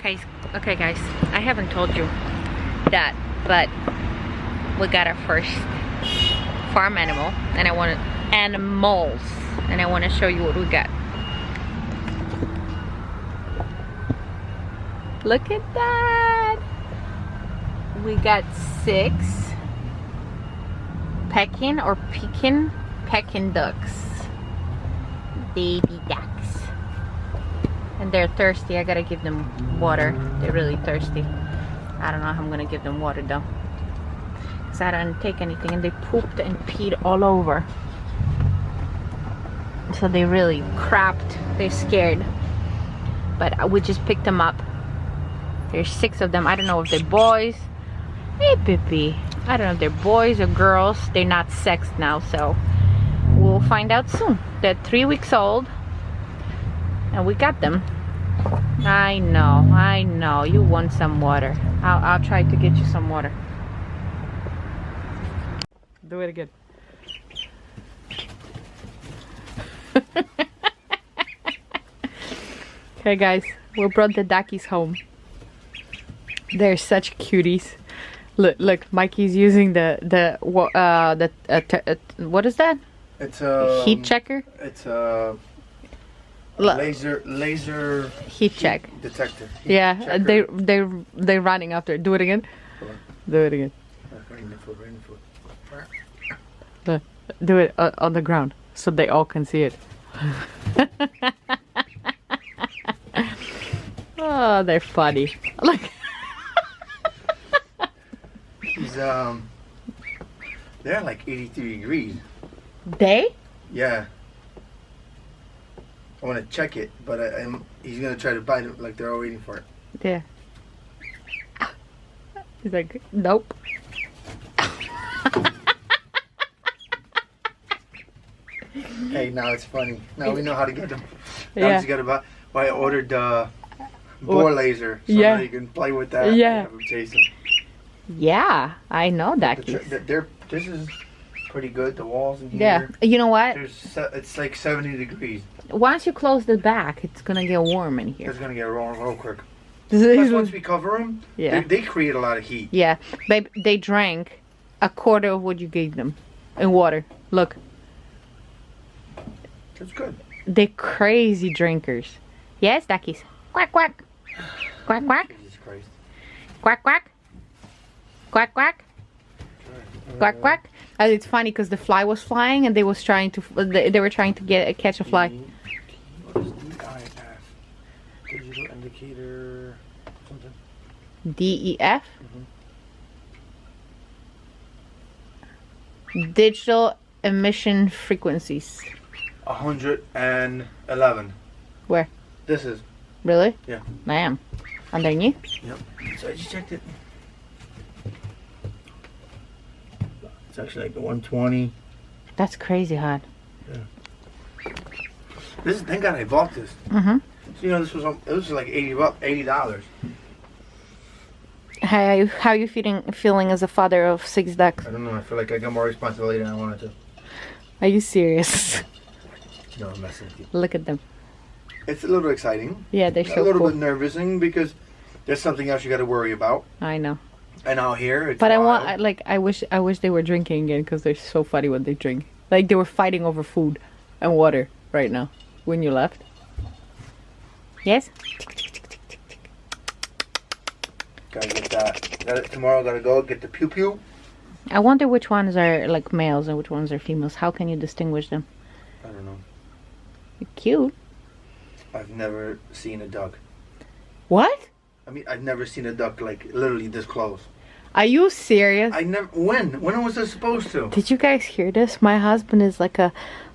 Okay guys, I haven't told you that, but we got our first farm animal, and I want to show you what we got. Look at that! We got 6 Peking ducks, baby ducks. And they're thirsty. I gotta give them water. They're really thirsty. I don't know how I'm gonna give them water though, because I didn't take anything, and they pooped and peed all over. So they really crapped. They're scared. But we just picked them up. There's 6 of them. I don't know if they're boys. Hey Pippi. I don't know if they're boys or girls. They're not sexed now, so we'll find out soon. They're 3 weeks old. And we got them. I know. You want some water. I'll try to get you some water. Do it again. Okay guys, we brought the duckies home. They're such cuties. Look, Mikey's using the what is that? It's a heat checker. It's a laser heat check detector. Yeah, checker. they're running after. Do it again. Do it again. Do it on the ground so they all can see it. Oh, they're funny. Look. They're like 83 degrees. They? Yeah. I want to check it, but he's gonna try to bite it like they're all waiting for it. Yeah. He's like, nope. Hey, now it's funny. Now we know how to get them. Now Yeah. we just gotta buy. Well, I ordered the boar laser, so Yeah. now you can play with that. Yeah. And have them chase them. Yeah, I know that. This is pretty good. The walls in Yeah. here. You know what? It's like 70 degrees. Once you close the back, it's gonna get warm in here. It's gonna get warm real quick. Plus, once we cover them, Yeah. they create a lot of heat. Yeah, babe, they drank a quarter of what you gave them in water. Look, That's good. they're crazy drinkers. Yes, duckies. Quack, quack. Quack, quack. Jesus Christ. Quack, quack. Quack, quack. Quack, quack. And it's funny because the fly was flying, and they were trying to catch a fly. What is DIF? Digital indicator something. DEF. Digital emission frequencies. 111. Where? This is. Really? Yeah. I am. Underneath? Yep. So I just checked it. It's actually like the 120. That's crazy hot. This is, thank God I bought this. Mm-hmm. So, you know, this was like $80. How you feeling as a father of 6 ducks? I don't know. I feel like I got more responsibility than I wanted to. Are you serious? No, I'm messing with you. Look at them. It's a little exciting. Yeah, they're so a little cool. bit nervousing because there's something else you got to worry about. I know. And out here, it's But wild. I wish they were drinking again, because they're so funny when they drink. Like they were fighting over food and water right now when you left. Yes? Gotta get that. Tomorrow gotta go get the pew pew. I wonder which ones are like males and which ones are females. How can you distinguish them? I don't know. You're cute. I've never seen a duck. What? I mean, I've never seen a duck like literally this close. Are you serious? I never. When was I supposed to? Did you guys hear this? My husband is like a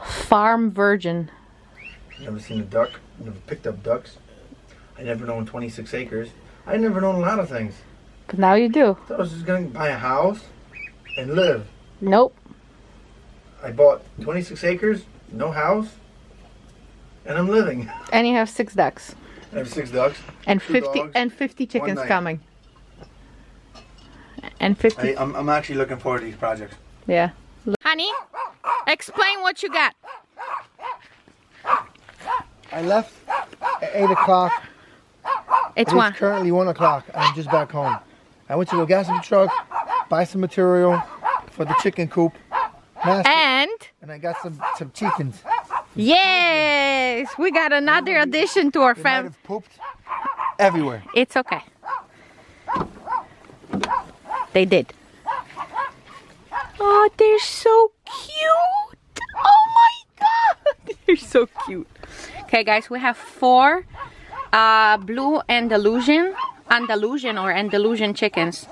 farm virgin. Never seen a duck. Never picked up ducks. I never known 26 acres. I never known a lot of things. But now you do. I thought I was just gonna buy a house and live. Nope. I bought 26 acres, no house, and I'm living. And you have 6 ducks. I have 6 ducks. And 2 50 dogs, and 50 chickens night. coming. And 50. I'm actually looking forward to these projects. Yeah. Honey, explain what you got. I left at 8 o'clock It's It is 1. currently 1 o'clock. I'm just back home. I went to go gas up the truck, buy some material for the chicken coop, And and I got some chickens. yes, we got another addition to our They might family. have pooped everywhere. It's okay. They did. Oh, they're so cute. Oh my god. They're so cute. Okay, guys, we have 4 blue Andalusian chickens.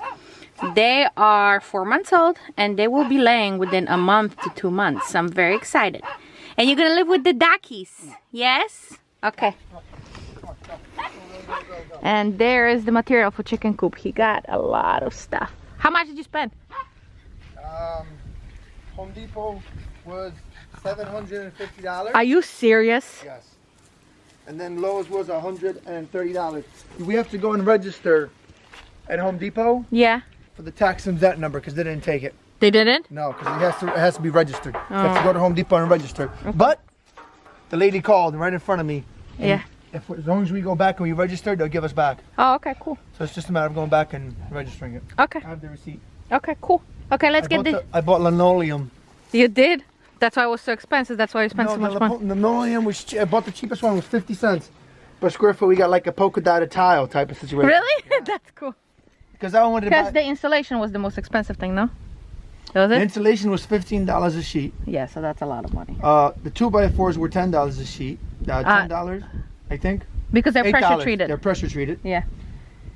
They are 4 months old and they will be laying within a month to 2 months. I'm very excited. And you're gonna live with the duckies, yes? Okay. And there is the material for chicken coop. He got a lot of stuff. How much did you spend? Home Depot was $750. Are you serious? Yes. And then Lowe's was $130. We have to go and register at Home Depot Yeah. for the tax and debt number because they didn't take it. They didn't? No, because it has to be registered. You have to go to Home Depot and register. But the lady called right in front of me. and Yeah. As long as we go back and we register, they'll give us back. Oh, okay, cool. So it's just a matter of going back and registering it. Okay. I have the receipt. Okay, cool. Okay, let's get the... I bought linoleum. You did? That's why it was so expensive. That's why you spent so much money. The linoleum was I bought the cheapest one was 50 cents per square foot. We got like a polka dotted tile type of situation. Really? That's cool. Because I wanted to buy. Because the installation was the most expensive thing, no? Was The it? insulation was $15 a sheet. Yeah, so that's a lot of money. The 2x4s were $10 a sheet. $10, I think. Because they're pressure $8. treated. They're pressure treated. Yeah.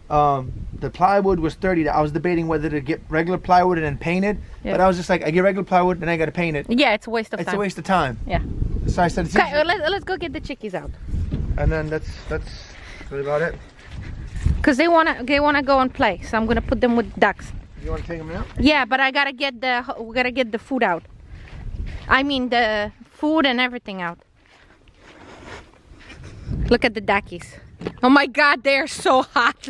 The plywood was $30. I was debating whether to get regular plywood and then paint it, Yeah. but I was just like, I get regular plywood, then I got to paint it. Yeah, it's a waste of It's time. a waste of time. Yeah. So I said, it's Okay, easier. let's go get the chickies out. And then that's about it. Cause they wanna go and play, so I'm gonna put them with ducks. You want to take them out? Yeah, but we gotta get the food out. I mean the food and everything out. Look at the duckies. Oh my god, they are so hot.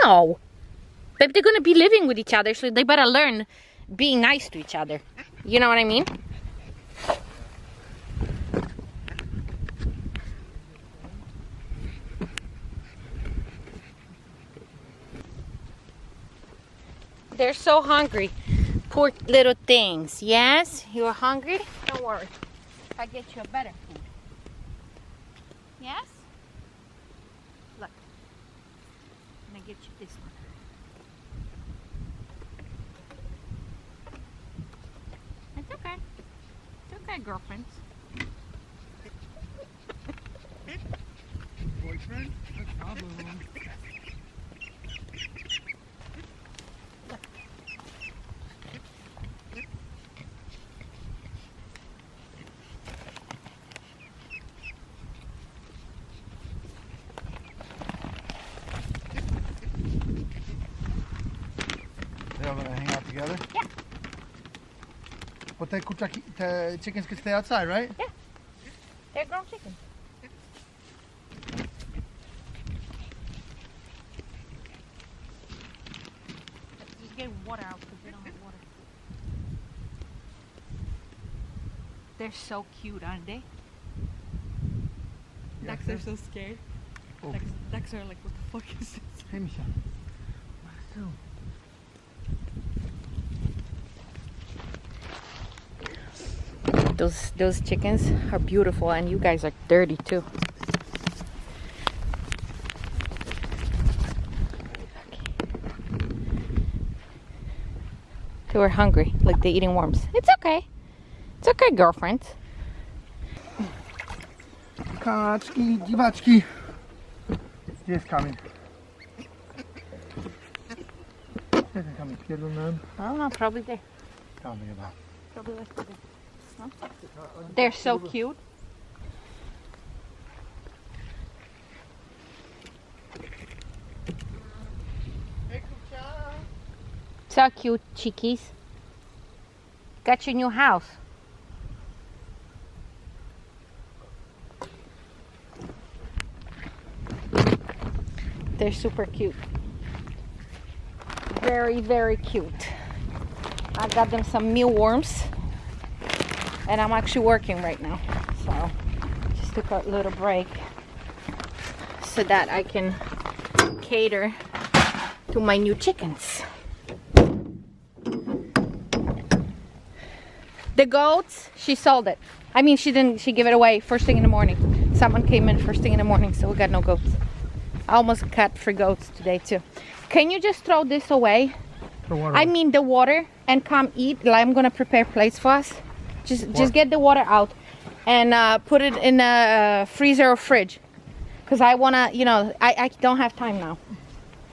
No. But they're gonna be living with each other, so they better learn being nice to each other. You know what I mean? They're so hungry. Poor little things. Yes? You are hungry? Don't worry. I'll get you a better food. Yes? Look. I'm gonna get you this one. It's okay. It's okay, girlfriends. Boyfriend? A problem. They're all gonna hang out together? Yeah. But the chickens can stay outside, right? They're grown chickens. Just get water out because they don't have water. They're so cute, aren't they? Ducks are so scared. Oh. Ducks are like, what the fuck is this? Hey, Michelle. Those chickens are beautiful, and you guys are dirty too. They were hungry, like they're eating worms. It's okay. It's okay, girlfriend. Kaczki, dziwaczki. Gdzie jest kamień? Gdzie ten kamień? Pierdolnąłem? I don't know, probably there. Kamień chyba. Probably left it there. No? They're so cute. So cute, chickies. Got your new house. They're super cute. Very, very cute. I got them some mealworms, and I'm actually working right now, so just took a little break so that I can cater to my new chickens. The goats, she sold it. I mean, she gave it away first thing in the morning. Someone came in first thing in the morning, so we got no goats. I almost cut 3 goats today too. Can you just throw this away? The water. I mean the water, and come eat. I'm gonna prepare plates for us. Just get the water out and put it in a freezer or fridge. Cause I wanna, you know, I don't have time now.